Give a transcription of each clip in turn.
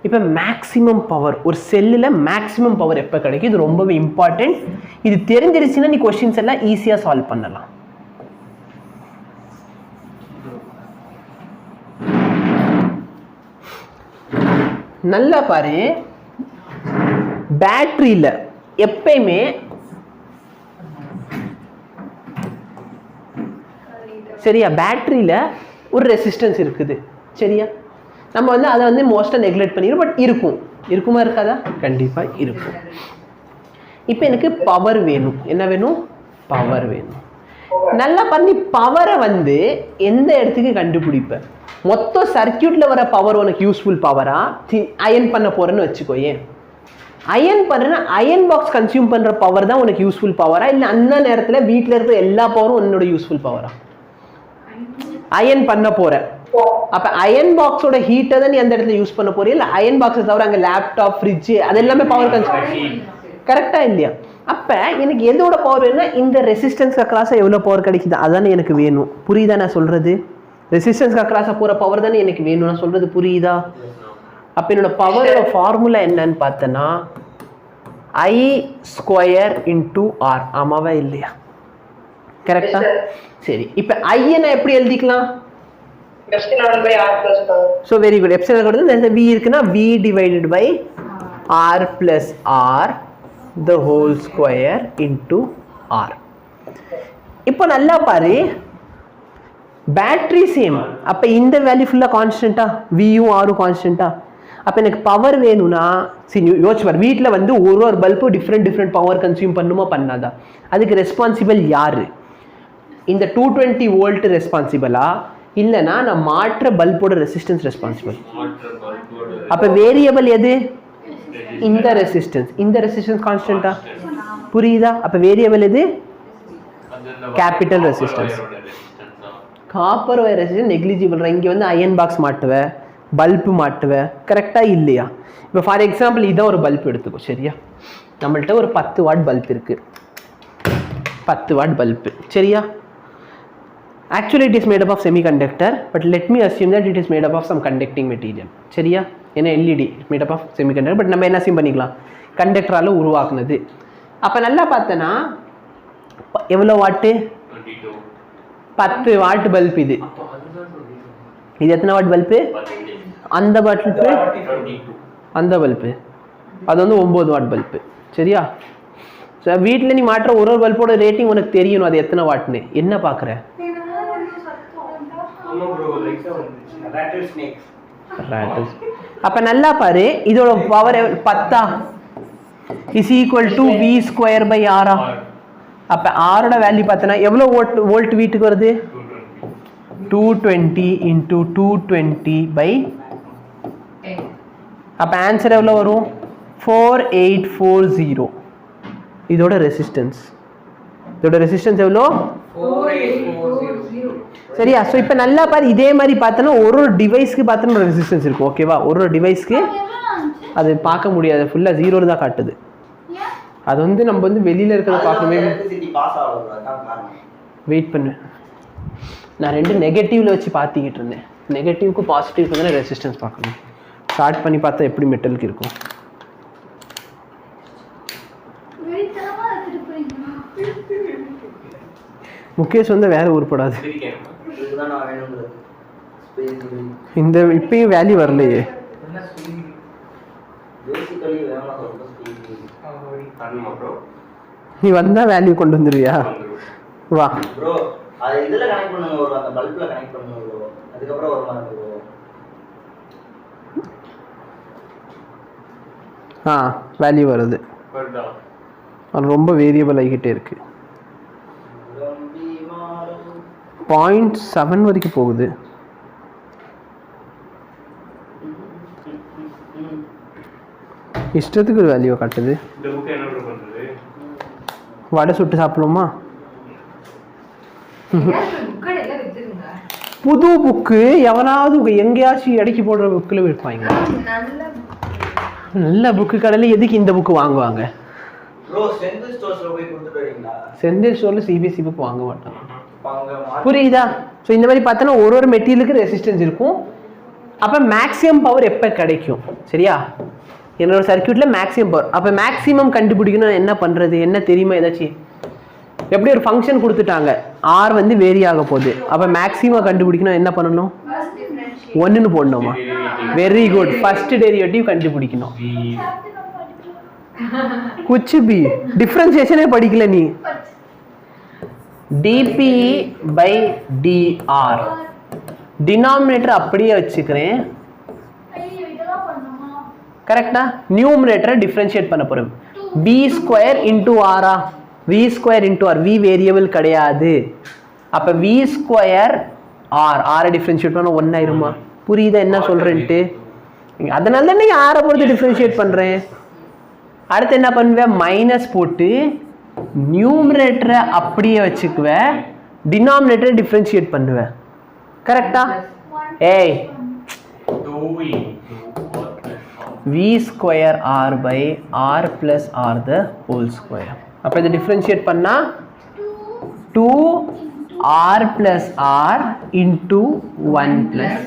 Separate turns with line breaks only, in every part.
இப்போ maximum power ஒரு செல்லில் மேக்ஸிமம் பவர் எப்போ கிடைக்கும், இது ரொம்பவே இம்பார்ட்டன்ட். இது தெரிஞ்சிருச்சுன்னா நீ கொஸ்டின்ஸ் எல்லாம் ஈஸியாக சால்வ் பண்ணலாம். நல்லா பாரு, பேட்டரியில் எப்பயுமே சரியா, பேட்டரியில் ஒரு ரெசிஸ்டன்ஸ் இருக்குது சரியா. நம்ம வந்து அதை வந்து மோஸ்ட்டாக நெக்லெக்ட் பண்ணிடுறோம், பட் இருக்குமா இருக்காதா, கண்டிப்பாக இருக்கும். இப்போ எனக்கு பவர் வேணும், என்ன வேணும், பவர் வேணும். நல்லா பண்ணி பவரை வந்து எந்த இடத்துக்கு கண்டுபிடிப்பேன், மொத்த சர்க்கியூட்டில் வர பவர் உனக்கு யூஸ்ஃபுல் பவரா, அயன் பண்ண போகிறேன்னு வச்சுக்கோயே. அயன் பண்ணுறேன்னா அயன் பாக்ஸ் கன்சியூம் பண்ணுற பவர் தான் உனக்கு யூஸ்ஃபுல் பவரா, இல்லை அந்த நேரத்தில் வீட்டில் இருக்கிற எல்லா பவரும் உன்னோட யூஸ்ஃபுல் பவரா. அயன் பண்ண போற, அப்ப அயன் பாக்ஸோட ஹீட்டை தான் நீ அந்த இடத்துல யூஸ் பண்ண போறியா, இல்ல அயன் பாக்ஸை தவிர அங்க லேப்டாப், ஃப்ரிட்ஜ் அது எல்லாமே பவர் கன்சியூம், கரெக்டா இல்லையா. அப்ப எனக்கு எதோட பவர் வேணும்னா இந்த ரெசிஸ்டன்ஸ் அக்ராஸா எவ்வளவு பவர் கிடைக்குது அதானே எனக்கு வேணும். புரியுதா நான் சொல்றது, ரெசிஸ்டன்ஸ் அக்ராஸா போற பவர் தானே எனக்கு வேணும் நான் சொல்றது, புரியுதா. அப்ப என்னோட பவரோட ஃபார்முலா என்னன்னு பார்த்தனா I² × R, ஆமாவா இல்லையா, கரெக்டா. சரி, இப்போ ஐயனை எப்படி எழுதிக்கலாம், ஸோ வெரி குட். எப்சிலான் கொடுத்து v இருக்குன்னா v divided by r plus r the whole square into r. இப்போ நல்லா பாரு, பேட்டரி சேம், அப்போ இந்த வேல்யூ ஃபுல்லாக கான்ஸ்டன்ட்டா, வியும் ஆரும் கான்ஸ்டன்ட்டா. அப்போ எனக்கு பவர் வேணும்னா சரி யோசிச்சு பாரு, வீட்டில் வந்து ஒரு பல்பு டிஃப்ரெண்ட் பவர் கன்சியூம் பண்ணுமா பண்ணாதா, அதுக்கு ரெஸ்பான்சிபிள் யாரு, இந்த 220 வோல்ட் ரெஸ்பான்சிபிளா, இல்லைனா நான் மாற்ற பல்போட ரெசிஸ்டன்ஸ் ரெஸ்பான்சிபிள். அப்ப வேரியபிள் எது, இந்த ரெசிஸ்டன்ஸ் கான்ஸ்டன்ட்டா, புரியுதா. அப்ப வேரியபிள் எது, capital resistance. Copper wire resistance negligible. இங்க வந்து அயன் பாக்ஸ் மாட்டுவ, பல்பு மாட்டுவ, கரெக்டா இல்லையா. இப்போ ஃபார் எக்ஸாம்பிள் இதான் ஒரு பல்ப் எடுத்துக்கோ சரியா, நம்மள்ட்ட ஒரு 10 வாட் பல்ப் இருக்கு, 10 வாட் பல்பு சரியா. Actually it is made up of semiconductor, but let me assume that it is made up of some conducting material சரியா. ஏன்னா LED made up of semiconductor, but நம்ம என்ன அசியூம் பண்ணிக்கலாம், கண்டக்டரால உருவாக்குனது. அப்ப நல்லா பார்த்தனா எவ்வளவு வாட், 10 வாட் பல்ப். இது எத்தனை வாட் பல்பு, அந்த பல்பு அந்த பல்பு அது வந்து 9 வாட் பல்பு சரியா. ஸோ வீட்டில் நீ மாற்ற ஒரு பல்போட ரேட்டிங் உனக்கு தெரியணும், அது எத்தனை வாட்னு. என்ன பார்க்குற, அப்ப நல்லா பாரு, இதோட power 10 is equal to v² by r. அப்ப r ஓட வேல்யூ பார்த்தனா எவ்வளவு வோல்ட் வீட்டுக்கு வருது, 220 × 220 பை, அப்ப ஆன்சர் எவ்வளவு வரும், 4840. இதோட ரெசிஸ்டன்ஸ் எவ்வளோ, 4840 சரியா. ஸோ இப்போ நல்லா பாரு, இதே மாதிரி பார்த்தோன்னா ஒரு டிவைஸ்க்கு பார்த்தோன்னா ரெசிஸ்டன்ஸ் இருக்கும் ஓகேவா. ஒரு டிவைஸ்க்கு அது பார்க்க முடியாது, ஃபுல்லாக 0 தான் காட்டுது. அது வந்து நம்ம வந்து வெளியில் இருக்கிறத பார்க்கணுமே. வெயிட் பண்ணு, நான் 2 நெகட்டிவ்ல வச்சு பார்த்துக்கிட்டு இருந்தேன், நெகட்டிவ்க்கு பாசிட்டிவ்க்கு தானே ரெசிஸ்டன்ஸ் பார்க்கணும். ஸ்டார்ட் பண்ணி பார்த்தா எப்படி மெட்டலுக்கு இருக்கும். முகேஷ் வந்து வேற உருப்படாது, இந்த இப்பயும் வேல்யூ வரலையே. நீ வந்தா வேல்யூ கொண்டு வந்துருவியா, வா வேல்யூ வருது, அது ரொம்ப வேரியபிள் ஆகிக்கிட்டே இருக்கு. 0.7 வரைக்கும் போகுது. இஷ்டத்துக்கு ஒரு வேல்யூ காட்டுது. வடை சுட்டு சாப்பிடுமா, புது புக்கு எவனாவது எங்கேயாச்சும் இடைக்கு போடுற புக்கில் விற்பாங்க. நல்ல புக்கு கடையில் எதுக்கு இந்த புக்கு வாங்குவாங்க, செந்தில் ஸ்டோர்ல CBSE புக் வாங்க மாட்டாங்க, புரியுதா. ஸோ இந்த மாதிரி பார்த்தோன்னா ஒரு மெட்டீரியலுக்கு ரெசிஸ்டன்ஸ் இருக்கும், அப்போ மேக்ஸிமம் பவர் எப்போ கிடைக்கும்? சரியா, என்னோட சர்க்யூட்டில் மேக்ஸிமம் பவர். அப்போ மேக்ஸிமம் கண்டுபிடிக்கணும் என்ன பண்ணுறது? என்ன தெரியுமா ஏதாச்சும்? எப்படி ஒரு ஃபங்க்ஷன் கொடுத்துட்டாங்க, ஆர் வந்து வேரி ஆக போகுது. அப்போ மேக்ஸிமம் கண்டுபிடிக்கணும் என்ன பண்ணணும்? 1ன்னு போடணுமா? வெரி குட், ஃபர்ஸ்ட் டெரிவேட்டிவ் கண்டுபிடிக்கணும். குச்சி பி டிஃபரன்சியேஷனே படிக்கல நீ. dp by dr டினாமினேட்டர் அப்படியே வச்சுக்கிறேன். கரெக்டா? நியூமரேட்டரை டிஃபரன்ஷியேட் பண்ண போறோம். b ஸ்கொயர் இன்டூ ஆரா? v square into r, v variable கிடையாது. அப்போ v ஸ்கொயர் ஆர், ஆரை டிஃபரன்ஷியேட் பண்ண 1 ஆயிருமா? புரியுதா என்ன சொல்றேன்ட்டு? அதனால தான் நீ ஆரை பொறுத்து டிஃபரன்ஷியேட் பண்றேன். அடுத்து என்ன பண்ணுவேன்? மைனஸ் போட்டு நியூமரேட்டரை அப்படியே வச்சுக்குவேன், டினாமினேட்டரை டிஃபரன்ஷியேட் பண்ணுவேன். கரெக்டா? ஏய், v square r by r plus r the whole square. அப்போ இதை டிஃபரன்ஷியேட் பண்ணா 2r plus r into 1 plus.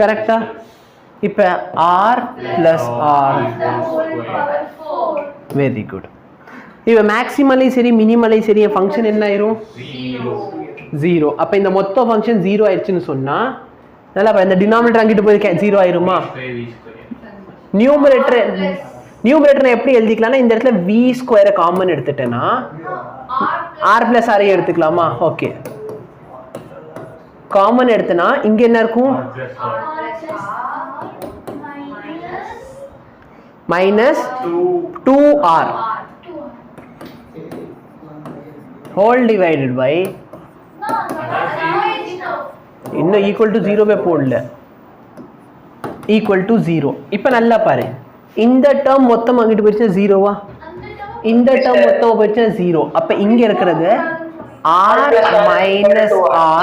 கரெக்டா? இப்போ r plus r. Very good. இப்போ மேக்ஸிமலையும் சரி மினிமலையும் சரி ஃபங்க்ஷன் என்ன ஆயிரும்? 0. அப்போ இந்த மொத்த ஃபங்க்ஷன் 0 ஆயிடுச்சுன்னு சொன்னா நல்லா இந்த டினாமினேட்டர் அங்கிட்டு போய் 0 ஆயிருமா? நியூமரேட்டர் எப்படி எழுதிக்கலாம்னா இந்த இடத்துல v ஸ்கொயரை காமன் எடுத்துட்டேன்னா r plus r எடுத்துக்கலாமா? ஓகே, காமன் எடுத்தனா இங்க என்ன இருக்கும்? minus 2r whole divided by இன்னும் ஈக்குவல் டு 0 போடல, ஈக்குவல் டு 0. இப்போ நல்லா பாரு, இந்த டேர்ம் மொத்தம் அங்கிட்டு போயிடுச்சா 0வா? இந்த டேர்ம் மொத்தம் போயிடுச்சா 0. அப்போ இங்க இருக்கிறது r minus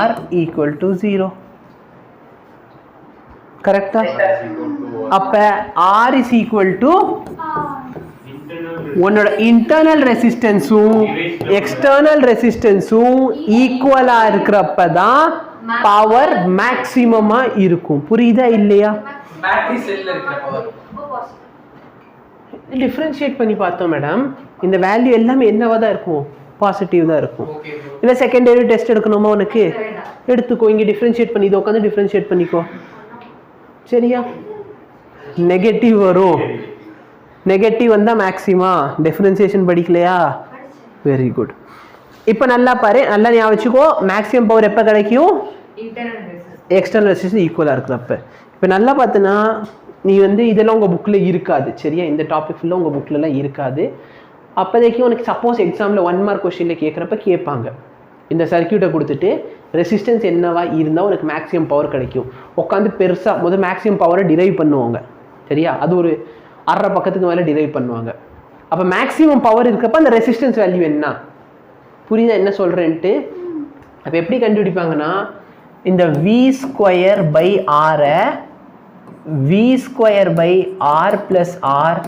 r equal to 0. கரெக்டா? அப்ப r is equal to உன்னோட இன்டர்னல் ரெசிஸ்டன்ஸும் எக்ஸ்டர்னல் ரெசிஸ்டன்ஸும் ஈக்குவலா இருக்கிறப்பதான் பவர் மேக்ஸிமமா இருக்கும். புரியுதா இல்லையா? டிஃபரன்ஷியேட் பண்ணி பார்த்தோம் மேடம், இந்த வேல்யூ எல்லாமே என்னவா தான் இருக்கும்? பாசிட்டிவ் தான் இருக்கும். இல்ல செகண்டரி டெஸ்ட் எடுக்கணுமா உனக்கு? எடுத்துக்கோ, இங்க டிஃபரன்ஷியேட் பண்ணி இதை உட்காந்து டிஃபரன்ஷியேட் பண்ணிக்கோ. சரியா? நெகட்டிவ் வரும், நெகட்டிவ் வந்தா மேக்ஸிமா. டிஃபரன்சியேஷன் படிக்கலையா? Very good. இப்போ நல்லா பாரு, நல்லா ஞாபகம் வச்சுக்கோ, மேக்ஸிமம் பவர் எப்போ கிடைக்கும்? எக்ஸ்டர்னல் ரெசிஸ்டன்ஸ் ஈக்குவலாக இருக்கிறப்ப. இப்போ நல்லா பார்த்தீங்கன்னா நீ வந்து இதெல்லாம் உங்கள் புக்கில் இருக்காது. சரியா? இந்த டாபிக் ஃபுல்லாக உங்கள் புக்கிலலாம் இருக்காது. அப்போதைக்கு உனக்கு சப்போஸ் எக்ஸாமில் 1 மார்க் கொஸ்டினில் கேட்குறப்ப கேட்பாங்க, இந்த சர்க்யூட்டை கொடுத்துட்டு ரெசிஸ்டன்ஸ் என்னவா இருந்தால் உனக்கு மேக்ஸிமம் பவர் கிடைக்கும். உட்காந்து பெருசாக முதல் மேக்ஸிமம் பவரை டிரைவ் பண்ணுவாங்க. சரியா? அது ஒரு 1/2 பக்கத்துக்கு மேலே டிரைவ் பண்ணுவாங்க. அப்போ மேக்ஸிமம் பவர் இருக்கப்ப அந்த ரெசிஸ்டன்ஸ் வேல்யூ என்ன? புரியுதா என்ன சொல்கிறேன்ட்டு? அப்போ எப்படி கண்டுபிடிப்பாங்கன்னா இந்த வி ஸ்கொயர் பை ஆரை v square by r plus r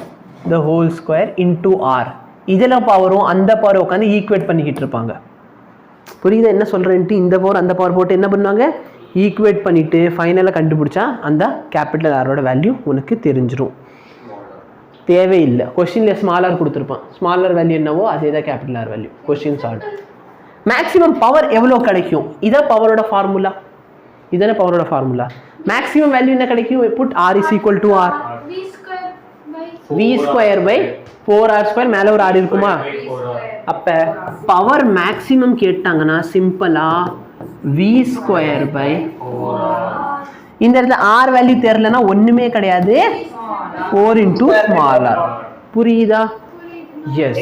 the whole square into r, இதில் பவரும் அந்த பவர் உட்காந்து ஈக்குவேட் பண்ணிக்கிட்டு இருப்பாங்க. புரியுதா என்ன சொல்கிறேன்ட்டு? இந்த பவர் அந்த பவர் போட்டு என்ன பண்ணுவாங்க? ஈக்குவேட் பண்ணிவிட்டு ஃபைனலாக கண்டுபிடிச்சா அந்த கேபிட்டல் ஆரோட வேல்யூ உனக்கு தெரிஞ்சிடும். தேவையில்லை, கொஸ்டினில் ஸ்மாலர் கொடுத்துருப்பான், ஸ்மாலர் வேல்யூ என்னவோ அதே தான் capital r value. Question solve. Maximum power எவ்வளோ கிடைக்கும்? இதான் பவரோட ஃபார்முலா. இதானே பவரோட ஃபார்முலா. மேக்ஸிமம் வேல்யூ என்ன கிடைக்கும்? Put r is equal to r v square by 4r². மேலே ஒரு ஆர் இருக்குமா? அப்போ பவர் மேக்ஸிமம் கேட்டாங்கன்னா சிம்பிளா வி ஸ்கொயர் பை, இந்த இடத்துல ஆர் வேல்யூ தெரியலன்னா ஒன்றுமே கிடையாது, 4 into smaller. புரியுதா? எஸ்.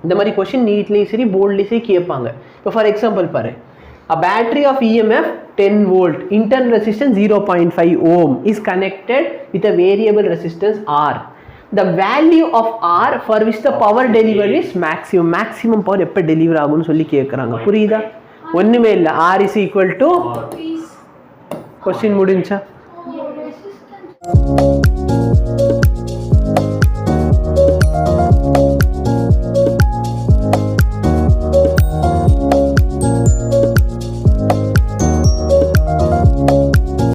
இந்த மாதிரி கொஸ்டின் நீட்லேயும் சரி போல்ட்லேயும் சரி கேட்பாங்க. இப்போ ஃபார் எக்ஸாம்பிள் பாரு, a battery of EMF 10 volt, internal resistance 0.5 ohm is connected with a variable resistance R. The value of R for which the power delivered is maximum. Maximum power எப்போ deliver ஆகும்னு சொல்லி கேட்குறாங்க. புரியுதா? ஒன்றுமே இல்லை, R is equal to, question முடிஞ்சா?